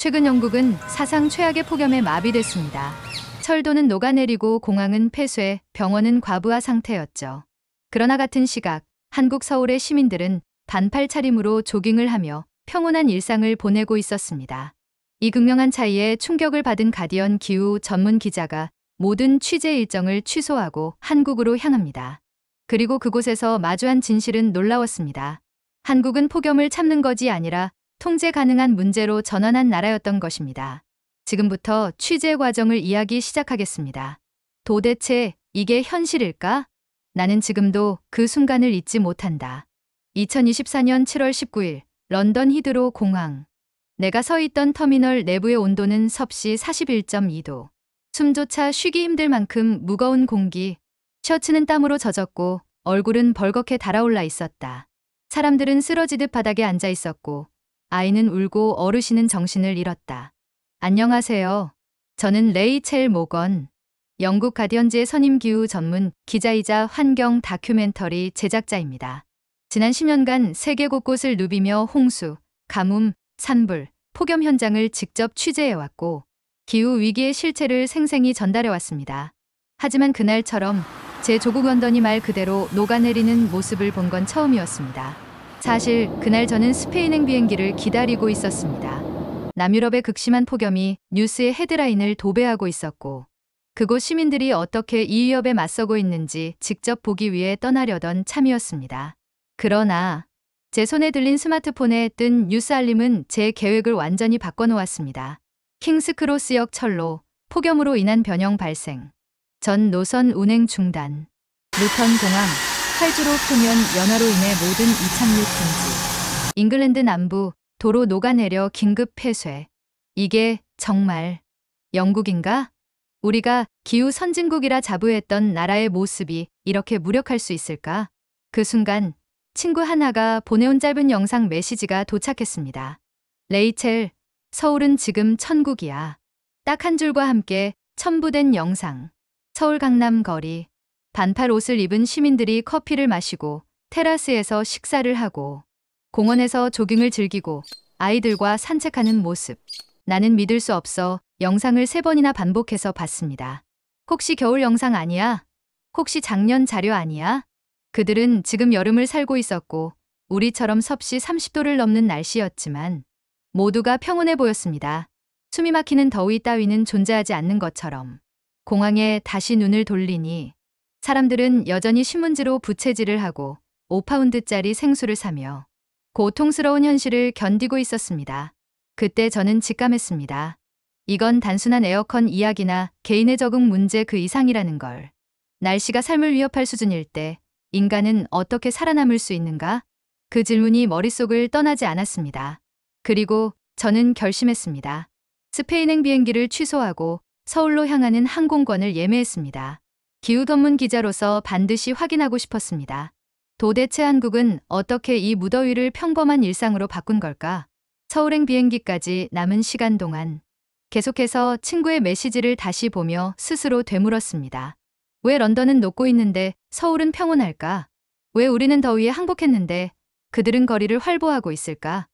최근 영국은 사상 최악의 폭염에 마비됐습니다. 철도는 녹아내리고 공항은 폐쇄, 병원은 과부하 상태였죠. 그러나 같은 시각 한국 서울의 시민들은 반팔 차림으로 조깅을 하며 평온한 일상을 보내고 있었습니다. 이 극명한 차이에 충격을 받은 가디언 기후 전문 기자가 모든 취재 일정을 취소하고 한국으로 향합니다. 그리고 그곳에서 마주한 진실은 놀라웠습니다. 한국은 폭염을 참는 것이 아니라 통제 가능한 문제로 전환한 나라였던 것입니다. 지금부터 취재 과정을 이야기 시작하겠습니다. 도대체 이게 현실일까? 나는 지금도 그 순간을 잊지 못한다. 2024년 7월 19일 런던 히드로 공항. 내가 서 있던 터미널 내부의 온도는 섭씨 41.2도. 숨조차 쉬기 힘들 만큼 무거운 공기. 셔츠는 땀으로 젖었고 얼굴은 벌겋게 달아올라 있었다. 사람들은 쓰러지듯 바닥에 앉아 있었고 아이는 울고 어르신은 정신을 잃었다. 안녕하세요. 저는 레이첼 모건. 영국 가디언지의 선임 기후 전문 기자이자 환경 다큐멘터리 제작자입니다. 지난 10년간 세계 곳곳을 누비며 홍수, 가뭄, 산불, 폭염 현장을 직접 취재해왔고 기후 위기의 실체를 생생히 전달해왔습니다. 하지만 그날처럼 제 조국 런던이 말 그대로 녹아내리는 모습을 본 건 처음이었습니다. 사실 그날 저는 스페인행 비행기를 기다리고 있었습니다. 남유럽의 극심한 폭염이 뉴스의 헤드라인을 도배하고 있었고 그곳 시민들이 어떻게 이 위협에 맞서고 있는지 직접 보기 위해 떠나려던 참이었습니다. 그러나 제 손에 들린 스마트폰에 뜬 뉴스 알림은 제 계획을 완전히 바꿔놓았습니다. 킹스크로스역 철로, 폭염으로 인한 변형 발생. 전 노선 운행 중단. 루턴 공항, 활주로 표면 연화로 인해 모든 이착륙 금지. 잉글랜드 남부, 도로 녹아내려 긴급 폐쇄. 이게 정말 영국인가? 우리가 기후 선진국이라 자부했던 나라의 모습이 이렇게 무력할 수 있을까? 그 순간 친구 하나가 보내온 짧은 영상 메시지가 도착했습니다. 레이첼, 서울은 지금 천국이야. 딱 한 줄과 함께 첨부된 영상. 서울 강남 거리. 반팔 옷을 입은 시민들이 커피를 마시고 테라스에서 식사를 하고 공원에서 조깅을 즐기고 아이들과 산책하는 모습. 나는 믿을 수 없어 영상을 3번이나 반복해서 봤습니다. 혹시 겨울 영상 아니야? 혹시 작년 자료 아니야? 그들은 지금 여름을 살고 있었고 우리처럼 섭씨 30도를 넘는 날씨였지만 모두가 평온해 보였습니다. 숨이 막히는 더위 따위는 존재하지 않는 것처럼. 공항에 다시 눈을 돌리니 사람들은 여전히 신문지로 부채질을 하고 5파운드짜리 생수를 사며 고통스러운 현실을 견디고 있었습니다. 그때 저는 직감했습니다. 이건 단순한 에어컨 이야기나 개인의 적응 문제 그 이상이라는 걸. 날씨가 삶을 위협할 수준일 때 인간은 어떻게 살아남을 수 있는가? 그 질문이 머릿속을 떠나지 않았습니다. 그리고 저는 결심했습니다. 스페인행 비행기를 취소하고 서울로 향하는 항공권을 예매했습니다. 기후 전문 기자로서 반드시 확인하고 싶었습니다. 도대체 한국은 어떻게 이 무더위를 평범한 일상으로 바꾼 걸까? 서울행 비행기까지 남은 시간 동안 계속해서 친구의 메시지를 다시 보며 스스로 되물었습니다. 왜 런던은 녹고 있는데 서울은 평온할까? 왜 우리는 더위에 항복했는데 그들은 거리를 활보하고 있을까?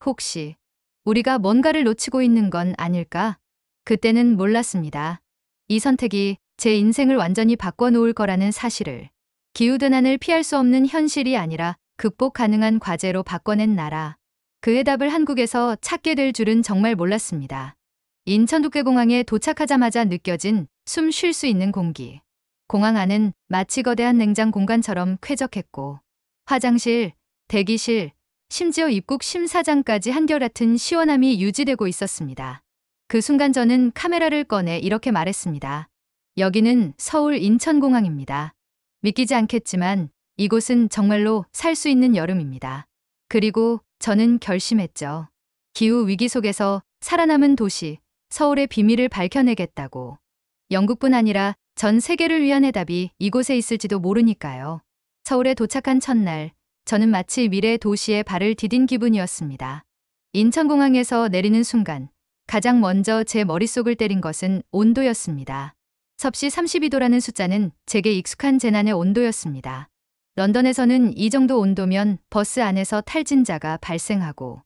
혹시 우리가 뭔가를 놓치고 있는 건 아닐까? 그때는 몰랐습니다. 이 선택이 제 인생을 완전히 바꿔놓을 거라는 사실을. 기후변화를 피할 수 없는 현실이 아니라 극복 가능한 과제로 바꿔낸 나라. 그 해답을 한국에서 찾게 될 줄은 정말 몰랐습니다. 인천 두께공항에 도착하자마자 느껴진 숨 쉴 수 있는 공기. 공항 안은 마치 거대한 냉장 공간처럼 쾌적했고 화장실, 대기실, 심지어 입국 심사장까지 한결같은 시원함이 유지되고 있었습니다. 그 순간 저는 카메라를 꺼내 이렇게 말했습니다. 여기는 서울 인천공항입니다. 믿기지 않겠지만 이곳은 정말로 살 수 있는 여름입니다. 그리고 저는 결심했죠. 기후 위기 속에서 살아남은 도시, 서울의 비밀을 밝혀내겠다고. 영국뿐 아니라 전 세계를 위한 해답이 이곳에 있을지도 모르니까요. 서울에 도착한 첫날, 저는 마치 미래 도시에 발을 디딘 기분이었습니다. 인천공항에서 내리는 순간 가장 먼저 제 머릿속을 때린 것은 온도였습니다. 섭씨 32도라는 숫자는 제게 익숙한 재난의 온도였습니다. 런던에서는 이 정도 온도면 버스 안에서 탈진자가 발생하고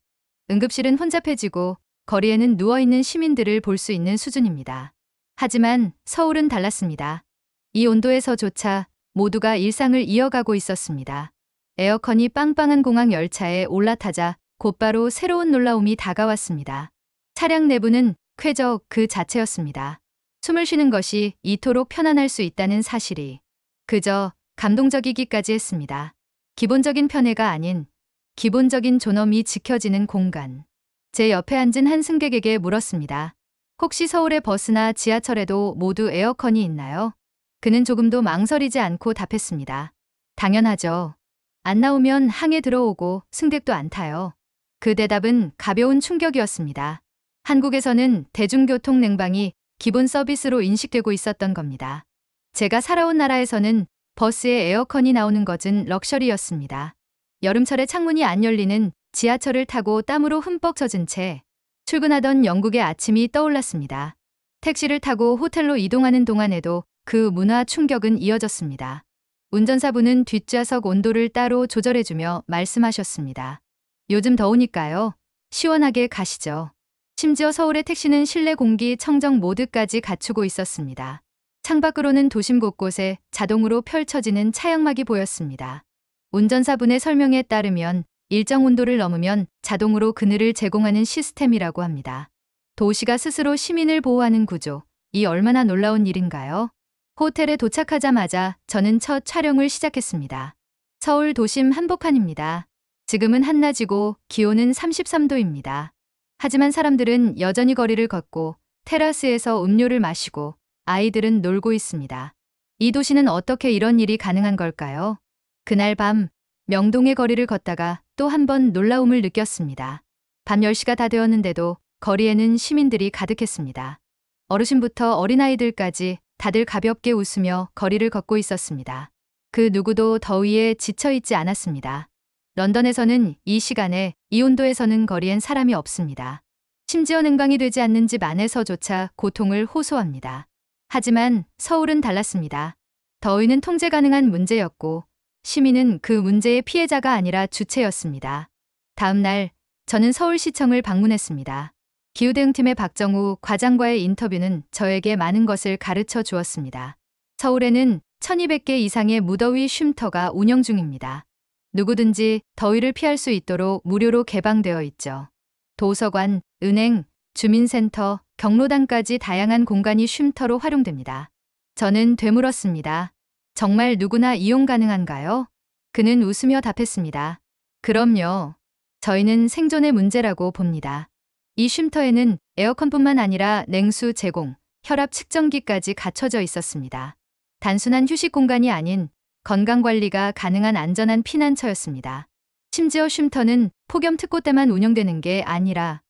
응급실은 혼잡해지고 거리에는 누워있는 시민들을 볼 수 있는 수준입니다. 하지만 서울은 달랐습니다. 이 온도에서조차 모두가 일상을 이어가고 있었습니다. 에어컨이 빵빵한 공항 열차에 올라타자 곧바로 새로운 놀라움이 다가왔습니다. 차량 내부는 쾌적 그 자체였습니다. 숨을 쉬는 것이 이토록 편안할 수 있다는 사실이 그저 감동적이기까지 했습니다. 기본적인 편애가 아닌 기본적인 존엄이 지켜지는 공간. 제 옆에 앉은 한 승객에게 물었습니다. 혹시 서울의 버스나 지하철에도 모두 에어컨이 있나요? 그는 조금도 망설이지 않고 답했습니다. 당연하죠. 안 나오면 항에 들어오고 승객도 안 타요. 그 대답은 가벼운 충격이었습니다. 한국에서는 대중교통 냉방이 기본 서비스로 인식되고 있었던 겁니다. 제가 살아온 나라에서는 버스에 에어컨이 나오는 것은 럭셔리였습니다. 여름철에 창문이 안 열리는 지하철을 타고 땀으로 흠뻑 젖은 채 출근하던 영국의 아침이 떠올랐습니다. 택시를 타고 호텔로 이동하는 동안에도 그 문화 충격은 이어졌습니다. 운전사분은 뒷좌석 온도를 따로 조절해주며 말씀하셨습니다. 요즘 더우니까요. 시원하게 가시죠. 심지어 서울의 택시는 실내 공기 청정 모드까지 갖추고 있었습니다. 창밖으로는 도심 곳곳에 자동으로 펼쳐지는 차양막이 보였습니다. 운전사분의 설명에 따르면 일정 온도를 넘으면 자동으로 그늘을 제공하는 시스템이라고 합니다. 도시가 스스로 시민을 보호하는 구조, 이 얼마나 놀라운 일인가요? 호텔에 도착하자마자 저는 첫 촬영을 시작했습니다. 서울 도심 한복판입니다. 지금은 한낮이고 기온은 33도입니다. 하지만 사람들은 여전히 거리를 걷고 테라스에서 음료를 마시고 아이들은 놀고 있습니다. 이 도시는 어떻게 이런 일이 가능한 걸까요? 그날 밤 명동의 거리를 걷다가 또 한 번 놀라움을 느꼈습니다. 밤 10시가 다 되었는데도 거리에는 시민들이 가득했습니다. 어르신부터 어린아이들까지 다들 가볍게 웃으며 거리를 걷고 있었습니다. 그 누구도 더위에 지쳐있지 않았습니다. 런던에서는 이 시간에 이 온도에서는 거리엔 사람이 없습니다. 심지어 냉방이 되지 않는 집 안에서조차 고통을 호소합니다. 하지만 서울은 달랐습니다. 더위는 통제 가능한 문제였고 시민은 그 문제의 피해자가 아니라 주체였습니다. 다음 날 저는 서울시청을 방문했습니다. 기후대응팀의 박정우 과장과의 인터뷰는 저에게 많은 것을 가르쳐 주었습니다. 서울에는 1200개 이상의 무더위 쉼터가 운영 중입니다. 누구든지 더위를 피할 수 있도록 무료로 개방되어 있죠. 도서관, 은행, 주민센터, 경로당까지 다양한 공간이 쉼터로 활용됩니다. 저는 되물었습니다. 정말 누구나 이용 가능한가요? 그는 웃으며 답했습니다. 그럼요. 저희는 생존의 문제라고 봅니다. 이 쉼터에는 에어컨뿐만 아니라 냉수 제공, 혈압 측정기까지 갖춰져 있었습니다. 단순한 휴식 공간이 아닌 건강관리가 가능한 안전한 피난처였습니다. 심지어 쉼터는 폭염 특고 때만 운영되는 게 아니라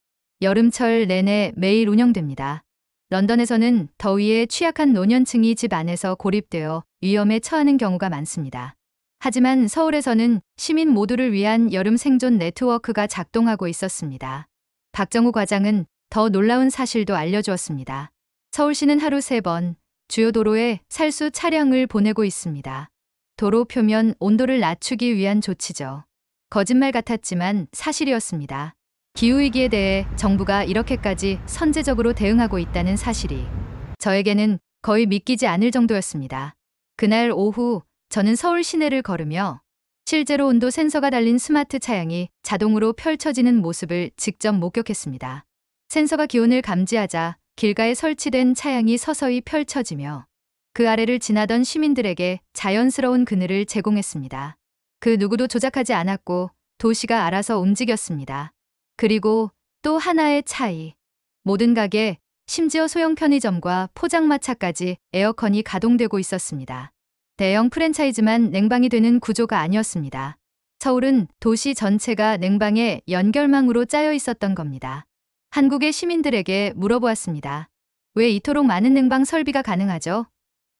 여름철 내내 매일 운영됩니다. 런던에서는 더위에 취약한 노년층이 집 안에서 고립되어 위험에 처하는 경우가 많습니다. 하지만 서울에서는 시민 모두를 위한 여름 생존 네트워크가 작동하고 있었습니다. 박정우 과장은 더 놀라운 사실도 알려주었습니다. 서울시는 하루 3번 주요 도로에 살수 차량을 보내고 있습니다. 도로 표면 온도를 낮추기 위한 조치죠. 거짓말 같았지만 사실이었습니다. 기후위기에 대해 정부가 이렇게까지 선제적으로 대응하고 있다는 사실이 저에게는 거의 믿기지 않을 정도였습니다. 그날 오후 저는 서울 시내를 걸으며 실제로 온도 센서가 달린 스마트 차량이 자동으로 펼쳐지는 모습을 직접 목격했습니다. 센서가 기온을 감지하자 길가에 설치된 차량이 서서히 펼쳐지며 그 아래를 지나던 시민들에게 자연스러운 그늘을 제공했습니다. 그 누구도 조작하지 않았고 도시가 알아서 움직였습니다. 그리고 또 하나의 차이. 모든 가게, 심지어 소형 편의점과 포장마차까지 에어컨이 가동되고 있었습니다. 대형 프랜차이즈만 냉방이 되는 구조가 아니었습니다. 서울은 도시 전체가 냉방의 연결망으로 짜여 있었던 겁니다. 한국의 시민들에게 물어보았습니다. 왜 이토록 많은 냉방 설비가 가능하죠?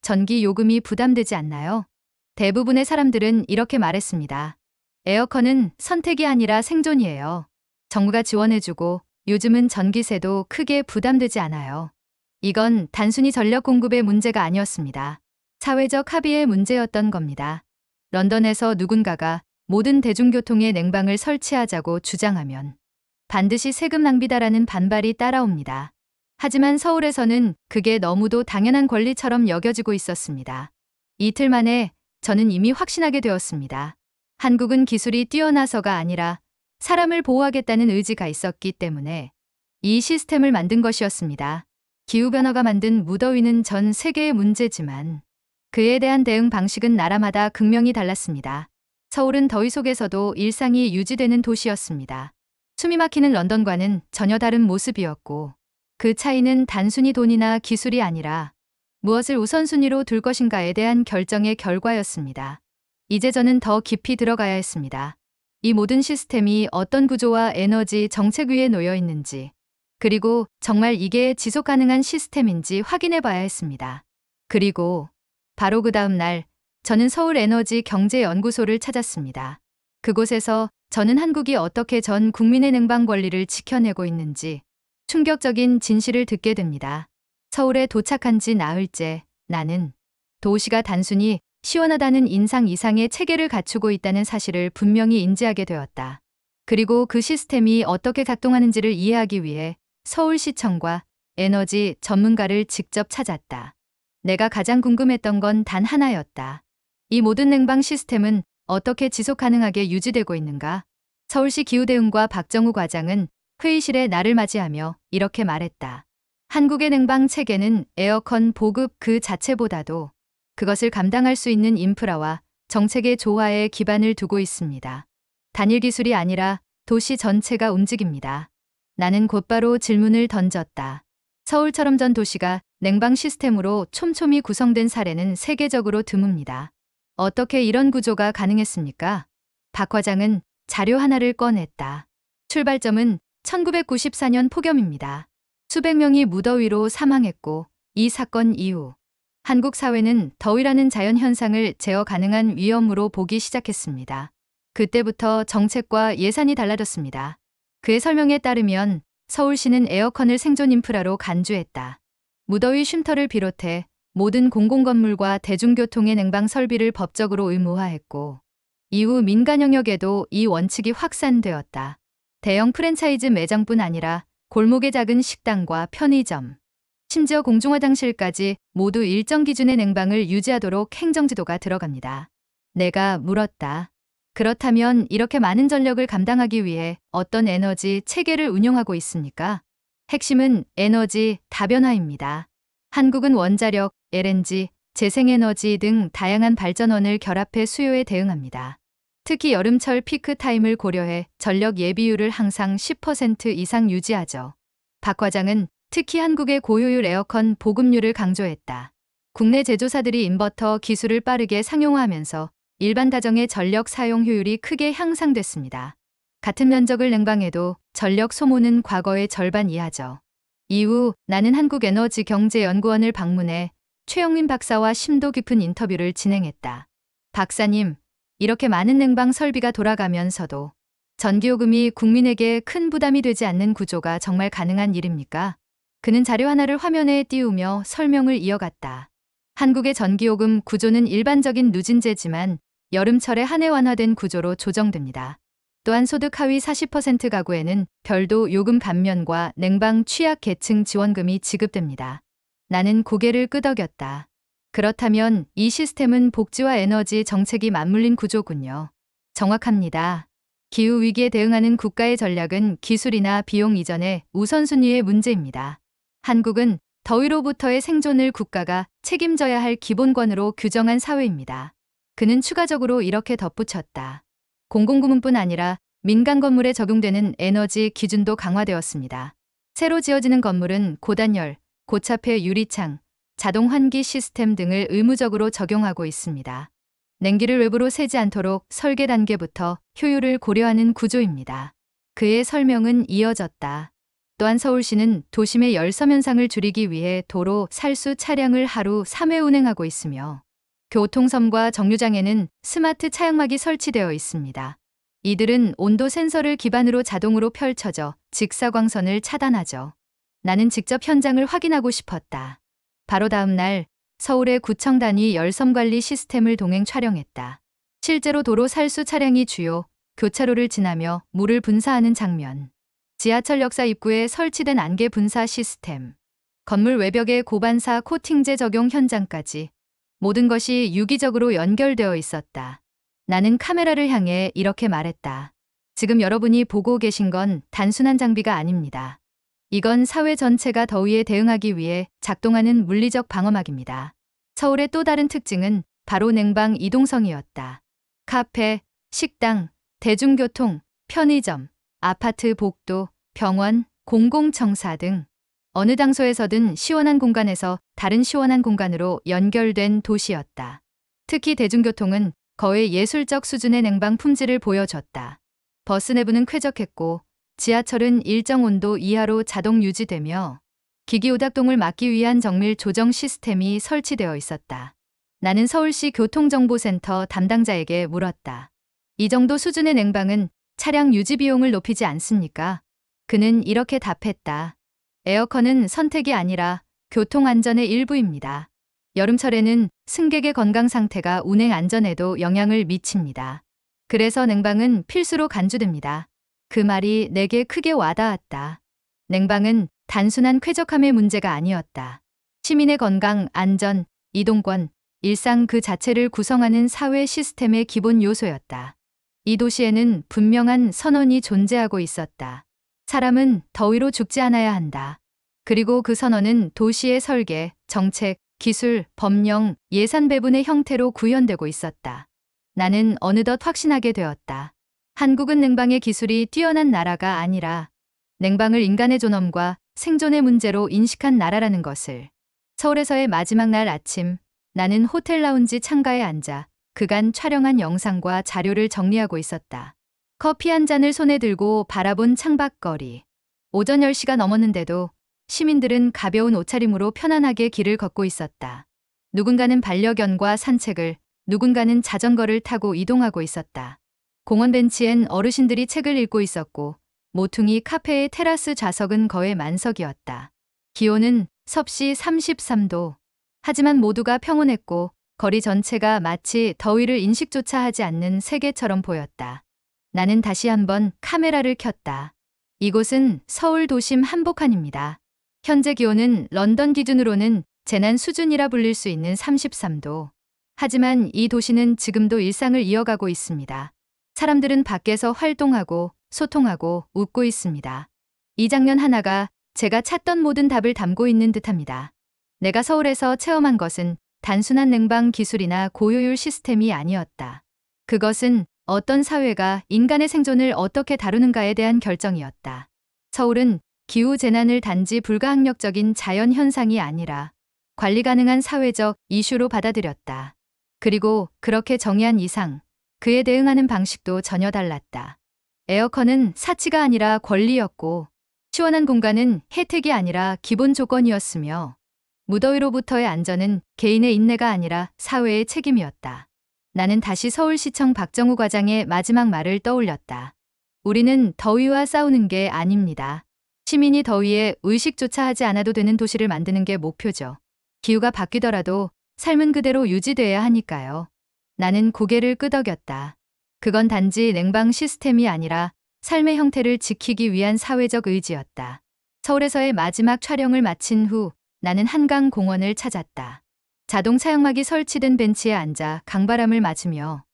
전기 요금이 부담되지 않나요? 대부분의 사람들은 이렇게 말했습니다. 에어컨은 선택이 아니라 생존이에요. 정부가 지원해주고 요즘은 전기세도 크게 부담되지 않아요. 이건 단순히 전력 공급의 문제가 아니었습니다. 사회적 합의의 문제였던 겁니다. 런던에서 누군가가 모든 대중교통에 냉방을 설치하자고 주장하면 반드시 세금 낭비다라는 반발이 따라옵니다. 하지만 서울에서는 그게 너무도 당연한 권리처럼 여겨지고 있었습니다. 이틀 만에 저는 이미 확신하게 되었습니다. 한국은 기술이 뛰어나서가 아니라 사람을 보호하겠다는 의지가 있었기 때문에 이 시스템을 만든 것이었습니다. 기후변화가 만든 무더위는 전 세계의 문제지만 그에 대한 대응 방식은 나라마다 극명히 달랐습니다. 서울은 더위 속에서도 일상이 유지되는 도시였습니다. 숨이 막히는 런던과는 전혀 다른 모습이었고 그 차이는 단순히 돈이나 기술이 아니라 무엇을 우선순위로 둘 것인가에 대한 결정의 결과였습니다. 이제 저는 더 깊이 들어가야 했습니다. 이 모든 시스템이 어떤 구조와 에너지 정책 위에 놓여 있는지, 그리고 정말 이게 지속 가능한 시스템인지 확인해 봐야 했습니다. 그리고 바로 그 다음 날 저는 서울에너지경제연구소를 찾았습니다. 그곳에서 저는 한국이 어떻게 전 국민의 냉방 권리를 지켜내고 있는지 충격적인 진실을 듣게 됩니다. 서울에 도착한 지 나흘째 나는 도시가 단순히 시원하다는 인상 이상의 체계를 갖추고 있다는 사실을 분명히 인지하게 되었다. 그리고 그 시스템이 어떻게 작동하는지를 이해하기 위해 서울시청과 에너지 전문가를 직접 찾았다. 내가 가장 궁금했던 건 단 하나였다. 이 모든 냉방 시스템은 어떻게 지속 가능하게 유지되고 있는가? 서울시 기후대응과 박정우 과장은 회의실에 나를 맞이하며 이렇게 말했다. 한국의 냉방 체계는 에어컨 보급 그 자체보다도 그것을 감당할 수 있는 인프라와 정책의 조화에 기반을 두고 있습니다. 단일 기술이 아니라 도시 전체가 움직입니다. 나는 곧바로 질문을 던졌다. 서울처럼 전 도시가 냉방 시스템으로 촘촘히 구성된 사례는 세계적으로 드뭅니다. 어떻게 이런 구조가 가능했습니까? 박 과장은 자료 하나를 꺼냈다. 출발점은 1994년 폭염입니다. 수백 명이 무더위로 사망했고 이 사건 이후 한국 사회는 더위라는 자연현상을 제어 가능한 위험으로 보기 시작했습니다. 그때부터 정책과 예산이 달라졌습니다. 그의 설명에 따르면 서울시는 에어컨을 생존 인프라로 간주했다. 무더위 쉼터를 비롯해 모든 공공건물과 대중교통의 냉방 설비를 법적으로 의무화했고 이후 민간 영역에도 이 원칙이 확산되었다. 대형 프랜차이즈 매장뿐 아니라 골목의 작은 식당과 편의점, 심지어 공중화장실까지 모두 일정 기준의 냉방을 유지하도록 행정지도가 들어갑니다. 내가 물었다. 그렇다면 이렇게 많은 전력을 감당하기 위해 어떤 에너지 체계를 운영하고 있습니까? 핵심은 에너지 다변화입니다. 한국은 원자력, LNG, 재생에너지 등 다양한 발전원을 결합해 수요에 대응합니다. 특히 여름철 피크 타임을 고려해 전력 예비율을 항상 10% 이상 유지하죠. 박 과장은 특히 한국의 고효율 에어컨 보급률을 강조했다. 국내 제조사들이 인버터 기술을 빠르게 상용화하면서 일반 가정의 전력 사용 효율이 크게 향상됐습니다. 같은 면적을 냉방해도 전력 소모는 과거의 절반 이하죠. 이후 나는 한국에너지경제연구원을 방문해 최영민 박사와 심도 깊은 인터뷰를 진행했다. 박사님, 이렇게 많은 냉방 설비가 돌아가면서도 전기요금이 국민에게 큰 부담이 되지 않는 구조가 정말 가능한 일입니까? 그는 자료 하나를 화면에 띄우며 설명을 이어갔다. 한국의 전기요금 구조는 일반적인 누진제지만 여름철에 한 해 완화된 구조로 조정됩니다. 또한 소득 하위 40% 가구에는 별도 요금 감면과 냉방 취약 계층 지원금이 지급됩니다. 나는 고개를 끄덕였다. 그렇다면 이 시스템은 복지와 에너지 정책이 맞물린 구조군요. 정확합니다. 기후위기에 대응하는 국가의 전략은 기술이나 비용 이전의 우선순위의 문제입니다. 한국은 더위로부터의 생존을 국가가 책임져야 할 기본권으로 규정한 사회입니다. 그는 추가적으로 이렇게 덧붙였다. 공공부문뿐 아니라 민간 건물에 적용되는 에너지 기준도 강화되었습니다. 새로 지어지는 건물은 고단열, 고차폐 유리창, 자동 환기 시스템 등을 의무적으로 적용하고 있습니다. 냉기를 외부로 새지 않도록 설계 단계부터 효율을 고려하는 구조입니다. 그의 설명은 이어졌다. 또한 서울시는 도심의 열섬 현상을 줄이기 위해 도로 살수 차량을 하루 3회 운행하고 있으며 교통섬과 정류장에는 스마트 차량막이 설치되어 있습니다. 이들은 온도 센서를 기반으로 자동으로 펼쳐져 직사광선을 차단하죠. 나는 직접 현장을 확인하고 싶었다. 바로 다음 날 서울의 구청 단위 열섬관리 시스템을 동행 촬영했다. 실제로 도로 살수 차량이 주요 교차로를 지나며 물을 분사하는 장면. 지하철 역사 입구에 설치된 안개 분사 시스템, 건물 외벽에 고반사 코팅제 적용 현장까지 모든 것이 유기적으로 연결되어 있었다. 나는 카메라를 향해 이렇게 말했다. 지금 여러분이 보고 계신 건 단순한 장비가 아닙니다. 이건 사회 전체가 더위에 대응하기 위해 작동하는 물리적 방어막입니다. 서울의 또 다른 특징은 바로 냉방 이동성이었다. 카페, 식당, 대중교통, 편의점, 아파트 복도, 병원, 공공청사 등 어느 장소에서든 시원한 공간에서 다른 시원한 공간으로 연결된 도시였다. 특히 대중교통은 거의 예술적 수준의 냉방 품질을 보여줬다. 버스 내부는 쾌적했고 지하철은 일정 온도 이하로 자동 유지되며 기기 오작동을 막기 위한 정밀 조정 시스템이 설치되어 있었다. 나는 서울시 교통정보센터 담당자에게 물었다. 이 정도 수준의 냉방은 차량 유지 비용을 높이지 않습니까? 그는 이렇게 답했다. 에어컨은 선택이 아니라 교통안전의 일부입니다. 여름철에는 승객의 건강 상태가 운행 안전에도 영향을 미칩니다. 그래서 냉방은 필수로 간주됩니다. 그 말이 내게 크게 와닿았다. 냉방은 단순한 쾌적함의 문제가 아니었다. 시민의 건강, 안전, 이동권, 일상 그 자체를 구성하는 사회 시스템의 기본 요소였다. 이 도시에는 분명한 선언이 존재하고 있었다. 사람은 더위로 죽지 않아야 한다. 그리고 그 선언은 도시의 설계, 정책, 기술, 법령, 예산 배분의 형태로 구현되고 있었다. 나는 어느덧 확신하게 되었다. 한국은 냉방의 기술이 뛰어난 나라가 아니라 냉방을 인간의 존엄과 생존의 문제로 인식한 나라라는 것을. 서울에서의 마지막 날 아침, 나는 호텔 라운지 창가에 앉아 그간 촬영한 영상과 자료를 정리하고 있었다. 커피 한 잔을 손에 들고 바라본 창밖거리. 오전 10시가 넘었는데도 시민들은 가벼운 옷차림으로 편안하게 길을 걷고 있었다. 누군가는 반려견과 산책을, 누군가는 자전거를 타고 이동하고 있었다. 공원 벤치엔 어르신들이 책을 읽고 있었고 모퉁이 카페의 테라스 좌석은 거의 만석이었다. 기온은 섭씨 33도. 하지만 모두가 평온했고 거리 전체가 마치 더위를 인식조차 하지 않는 세계처럼 보였다. 나는 다시 한번 카메라를 켰다. 이곳은 서울 도심 한복판입니다. 현재 기온은 런던 기준으로는 재난 수준이라 불릴 수 있는 33도. 하지만 이 도시는 지금도 일상을 이어가고 있습니다. 사람들은 밖에서 활동하고 소통하고 웃고 있습니다. 이 장면 하나가 제가 찾던 모든 답을 담고 있는 듯합니다. 내가 서울에서 체험한 것은 단순한 냉방 기술이나 고효율 시스템이 아니었다. 그것은 어떤 사회가 인간의 생존을 어떻게 다루는가에 대한 결정이었다. 서울은 기후재난을 단지 불가항력적인 자연현상이 아니라 관리 가능한 사회적 이슈로 받아들였다. 그리고 그렇게 정의한 이상 그에 대응하는 방식도 전혀 달랐다. 에어컨은 사치가 아니라 권리였고 시원한 공간은 혜택이 아니라 기본 조건이었으며 무더위로부터의 안전은 개인의 인내가 아니라 사회의 책임이었다. 나는 다시 서울시청 박정우 과장의 마지막 말을 떠올렸다. 우리는 더위와 싸우는 게 아닙니다. 시민이 더위에 의식조차 하지 않아도 되는 도시를 만드는 게 목표죠. 기후가 바뀌더라도 삶은 그대로 유지돼야 하니까요. 나는 고개를 끄덕였다. 그건 단지 냉방 시스템이 아니라 삶의 형태를 지키기 위한 사회적 의지였다. 서울에서의 마지막 촬영을 마친 후 나는 한강 공원을 찾았다. 자동 차양막이 설치된 벤치에 앉아 강바람을 맞으며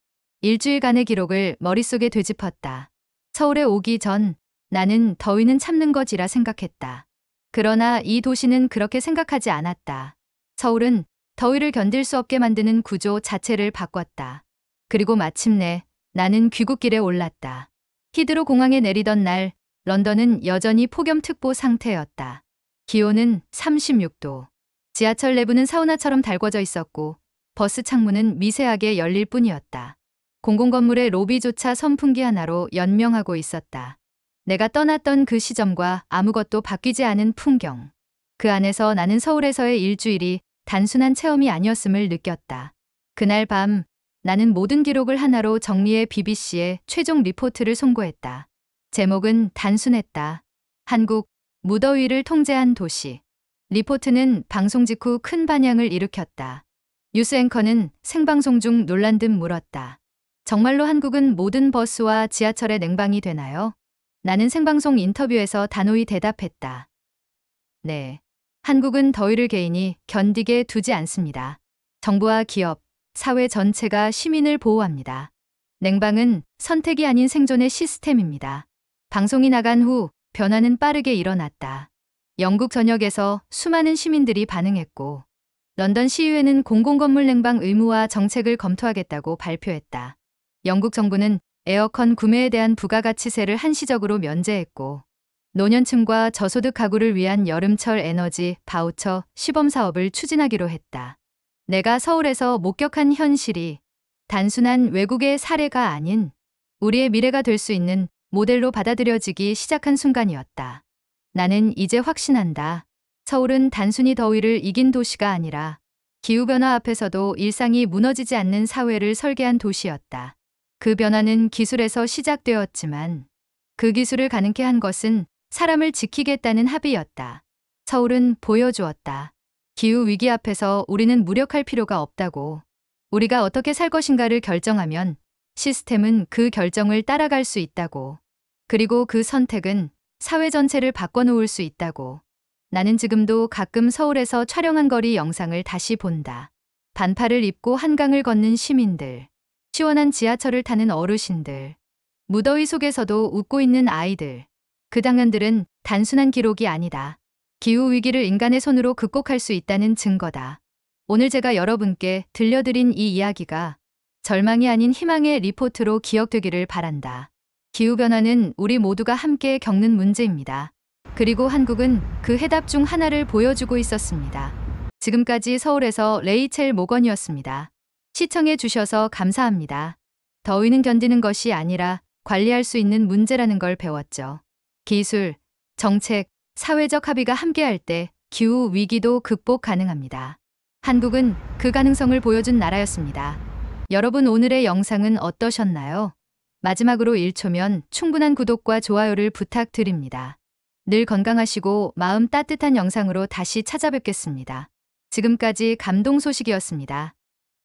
일주일간의 기록을 머릿속에 되짚었다. 서울에 오기 전 나는 더위는 참는 거지라 생각했다. 그러나 이 도시는 그렇게 생각하지 않았다. 서울은 더위를 견딜 수 없게 만드는 구조 자체를 바꿨다. 그리고 마침내 나는 귀국길에 올랐다. 히드로 공항에 내리던 날 런던은 여전히 폭염특보 상태였다. 기온은 36도. 지하철 내부는 사우나처럼 달궈져 있었고 버스 창문은 미세하게 열릴 뿐이었다. 공공건물의 로비조차 선풍기 하나로 연명하고 있었다. 내가 떠났던 그 시점과 아무것도 바뀌지 않은 풍경. 그 안에서 나는 서울에서의 일주일이 단순한 체험이 아니었음을 느꼈다. 그날 밤 나는 모든 기록을 하나로 정리해 BBC에 최종 리포트를 송고했다. 제목은 단순했다. 한국, 무더위를 통제한 도시. 리포트는 방송 직후 큰 반향을 일으켰다. 뉴스 앵커는 생방송 중 놀란 듯 물었다. 정말로 한국은 모든 버스와 지하철에 냉방이 되나요? 나는 생방송 인터뷰에서 단호히 대답했다. 네. 한국은 더위를 개인이 견디게 두지 않습니다. 정부와 기업, 사회 전체가 시민을 보호합니다. 냉방은 선택이 아닌 생존의 시스템입니다. 방송이 나간 후 변화는 빠르게 일어났다. 영국 전역에서 수많은 시민들이 반응했고, 런던 시의회는 공공건물 냉방 의무화 정책을 검토하겠다고 발표했다. 영국 정부는 에어컨 구매에 대한 부가가치세를 한시적으로 면제했고, 노년층과 저소득 가구를 위한 여름철 에너지 바우처 시범 사업을 추진하기로 했다. 내가 서울에서 목격한 현실이 단순한 외국의 사례가 아닌 우리의 미래가 될 수 있는 모델로 받아들여지기 시작한 순간이었다. 나는 이제 확신한다. 서울은 단순히 더위를 이긴 도시가 아니라 기후변화 앞에서도 일상이 무너지지 않는 사회를 설계한 도시였다. 그 변화는 기술에서 시작되었지만 그 기술을 가능케 한 것은 사람을 지키겠다는 합의였다. 서울은 보여주었다. 기후위기 앞에서 우리는 무력할 필요가 없다고. 우리가 어떻게 살 것인가를 결정하면 시스템은 그 결정을 따라갈 수 있다고. 그리고 그 선택은 사회 전체를 바꿔놓을 수 있다고. 나는 지금도 가끔 서울에서 촬영한 거리 영상을 다시 본다. 반팔을 입고 한강을 걷는 시민들, 시원한 지하철을 타는 어르신들, 무더위 속에서도 웃고 있는 아이들. 그 장면들은 단순한 기록이 아니다. 기후위기를 인간의 손으로 극복할 수 있다는 증거다. 오늘 제가 여러분께 들려드린 이 이야기가 절망이 아닌 희망의 리포트로 기억되기를 바란다. 기후변화는 우리 모두가 함께 겪는 문제입니다. 그리고 한국은 그 해답 중 하나를 보여주고 있었습니다. 지금까지 서울에서 레이첼 모건이었습니다. 시청해 주셔서 감사합니다. 더위는 견디는 것이 아니라 관리할 수 있는 문제라는 걸 배웠죠. 기술, 정책, 사회적 합의가 함께할 때 기후 위기도 극복 가능합니다. 한국은 그 가능성을 보여준 나라였습니다. 여러분 오늘의 영상은 어떠셨나요? 마지막으로 1초면 충분한 구독과 좋아요를 부탁드립니다. 늘 건강하시고 마음 따뜻한 영상으로 다시 찾아뵙겠습니다. 지금까지 감동 소식이었습니다.